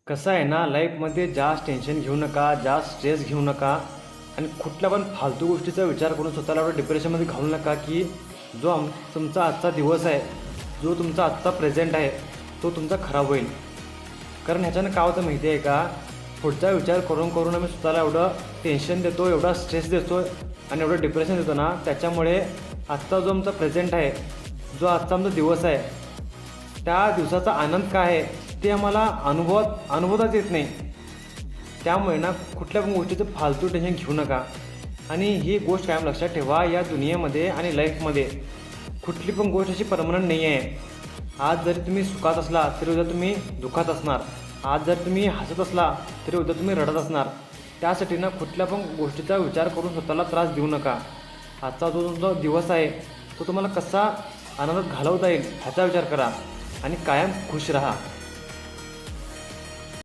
कसं आहे ना, लाईफमध्ये जास्त टेन्शन घेऊ नका, जास्त स्ट्रेस घेऊ नका आणि कुठल्या पण फालतू गोष्टीचा विचार करून स्वतःला एवढं डिप्रेशनमध्ये घालू नका, की तुमचा आजचा दिवस आहे, जो तुमचा आजचा प्रेझेंट आहे, तो तुमचा खराब होईल. कारण ह्याच्यानं काय होतं माहिती आहे का, पुढचा विचार करून करून आम्ही स्वतःला एवढं टेन्शन देतो, एवढा स्ट्रेस देतो आणि एवढं डिप्रेशन देतो ना, त्याच्यामुळे आजचा जो आमचा प्रेझेंट आहे, जो आजचा आमचा दिवस आहे, त्या दिवसाचा आनंद काय आहे ते आम्हाला अनुभवताच येत नाही. त्यामुळे ना कुठल्या पण गोष्टीचं फालतू टेन्शन घेऊ नका. आणि ही गोष्ट कायम लक्षात ठेवा, या दुनियेमध्ये आणि लाईफमध्ये कुठली पण गोष्ट अशी परमनंट नाही आहे. आज जरी तुम्ही सुखात असला तरी उद्या तुम्ही दुःखात असणार. आज जर तुम्ही हसत असला तरी उद्या तुम्ही रडत असणार. त्यासाठी ना कुठल्या पण गोष्टीचा विचार करून स्वतःला त्रास देऊ नका. आजचा जो तुमचा दिवस आहे तो तुम्हाला कसा आनंदात घालवता येईल ह्याचा विचार करा आणि कायम खुश राहा.